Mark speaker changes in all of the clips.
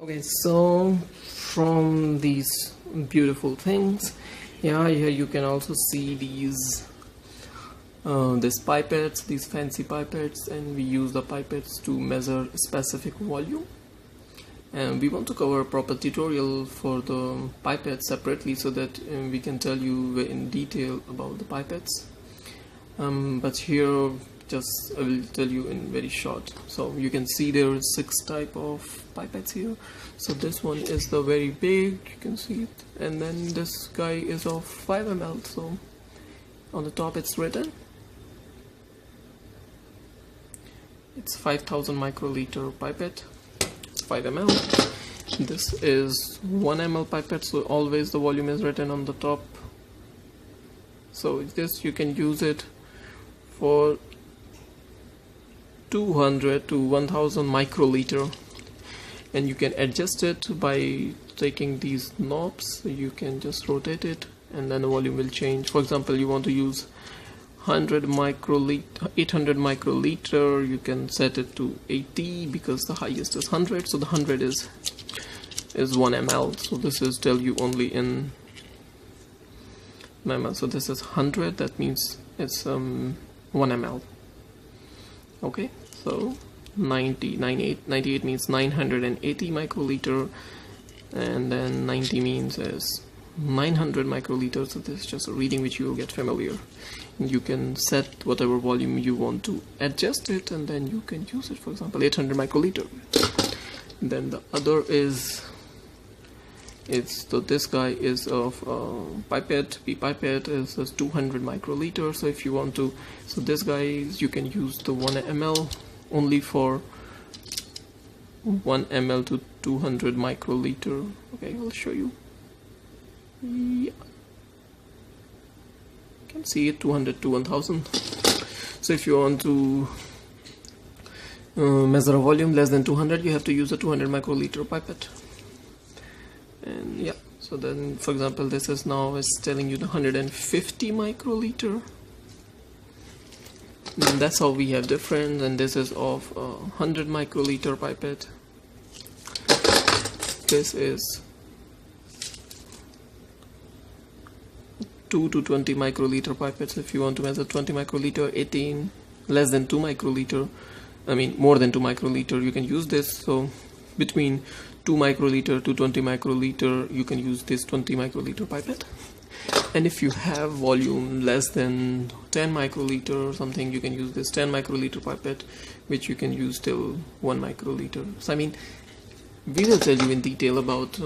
Speaker 1: Okay, so from these beautiful things, here you can also see these pipettes, these fancy pipettes, and we use the pipettes to measure a specific volume. And we want to cover a proper tutorial for the pipettes separately so that we can tell you in detail about the pipettes. But here I will tell you in very short. So you can see there are 6 type of pipettes here. So this one is the very big, you can see it, and then this guy is of 5 ml. So on the top it's written it's 5000 microliter pipette, it's 5 ml. This is 1 ml pipette, so always the volume is written on the top. So this you can use it for 200 to 1000 microliter, and you can adjust it by taking these knobs. So you can just rotate it and then the volume will change. For example, you want to use 800 microliter, you can set it to 80 because the highest is 100. So the 100 is 1 ml. So this is tell you only in ml. So this is 100, that means it's 1 ml. Okay, so 98 means 980 microliter, and then 90 means is 900 microliter. So this is just a reading which you will get familiar. You can set whatever volume you want to adjust it, and then you can use it. For example, 800 microliter. Then the other is this guy is of pipette. Pipette is 200 microliter. So if you want to, so this guy you can use the 1 ml only for 1 ml to 200 microliter. Okay, I'll show you. Yeah, you can see it, 200 to 1000. So if you want to measure a volume less than 200, you have to use a 200 microliter pipette. And yeah, so then for example this is now telling you the 150 microliter, and that's how we have different. And this is of 100 microliter pipette. This is 2 to 20 microliter pipettes. If you want to measure 20 microliter, 18, less than 2 microliter, I mean more than 2 microliter, you can use this. So between 2 microliter to 20 microliter, you can use this 20 microliter pipette. And if you have volume less than 10 microliter or something, you can use this 10 microliter pipette, which you can use till 1 microliter. So I mean, we will tell you in detail about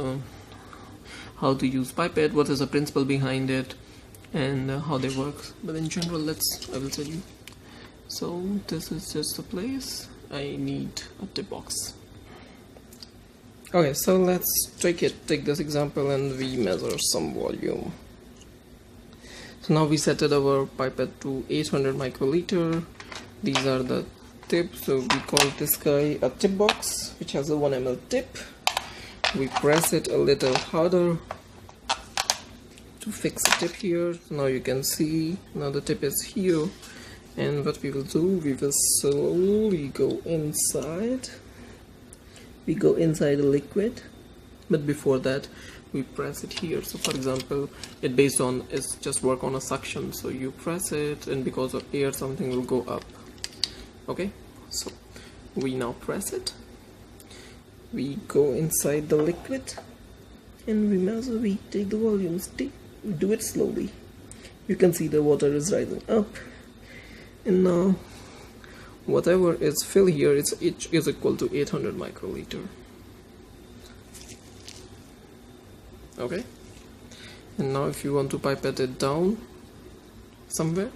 Speaker 1: how to use pipette, what is the principle behind it, and how they work. But in general, I will tell you. So this is just a place. I need a tip box. Okay, so let's take this example and we measure some volume. So now we set our pipette to 800 microliter. These are the tips. So we call this guy a tip box, which has a 1 ml tip. We press it a little harder to fix the tip here. So now you can see now the tip is here, and what we will do, we will slowly go inside. We go inside the liquid, but before that we press it here. So for example, it's just work on a suction, so you press it, and because of air something will go up. Okay, so we now press it, we go inside the liquid, and we measure, we take the volumes, do it slowly. You can see the water is rising up, and now whatever is filled here, it is equal to 800 microliter. Okay, and now if you want to pipette it down somewhere,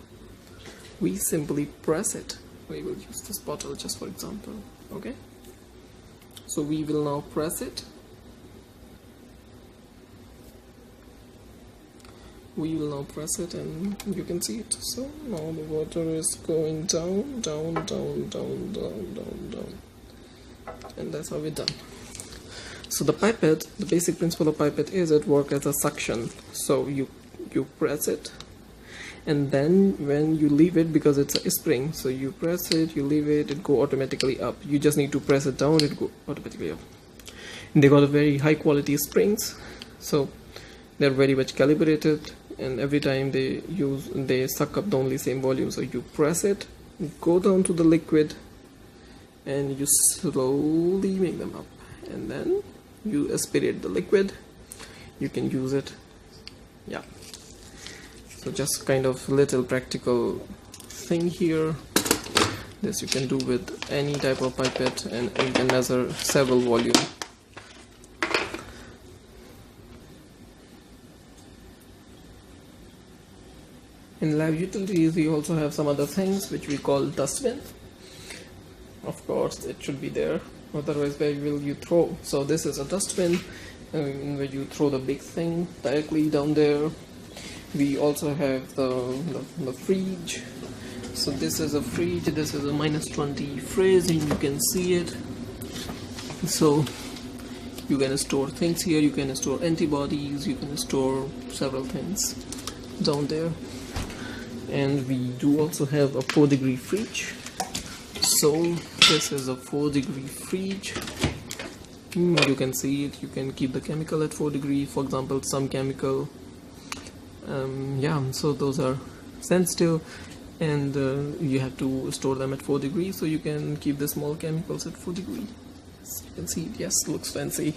Speaker 1: we simply press it. We will use this bottle just for example. Okay, so we will now press it. We will now press it, and you can see it. So now the water is going down, down, down, down, down, down, down, and that's how we're done. So the pipette, the basic principle of pipette is it works as a suction. So you press it, and then when you leave it, because it's a spring, so you press it, you leave it, it go automatically up. You just need to press it down, it go automatically up. They got a very high quality springs, so they're very much calibrated, and every time they suck up the only same volume. So you press it, go down to the liquid, and you slowly make them up, and then you aspirate the liquid. You can use it. Yeah, so just kind of little practical thing here. This you can do with any type of pipette, and you can measure several volume. In lab utilities, we also have some other things which we call dustbin. Of course, it should be there, otherwise where will you throw? So this is a dustbin where you throw the big thing directly down there. We also have the fridge. So this is a fridge, this is a -20 fridge, and you can see it. So you can store things here, you can store antibodies, you can store several things down there. And we do also have a 4-degree fridge. So this is a 4-degree fridge. You can see it, you can keep the chemical at 4 degrees, for example, some chemical. Yeah, so those are sensitive, and you have to store them at 4 degrees, so you can keep the small chemicals at 4 degrees. You can see it, yes, looks fancy.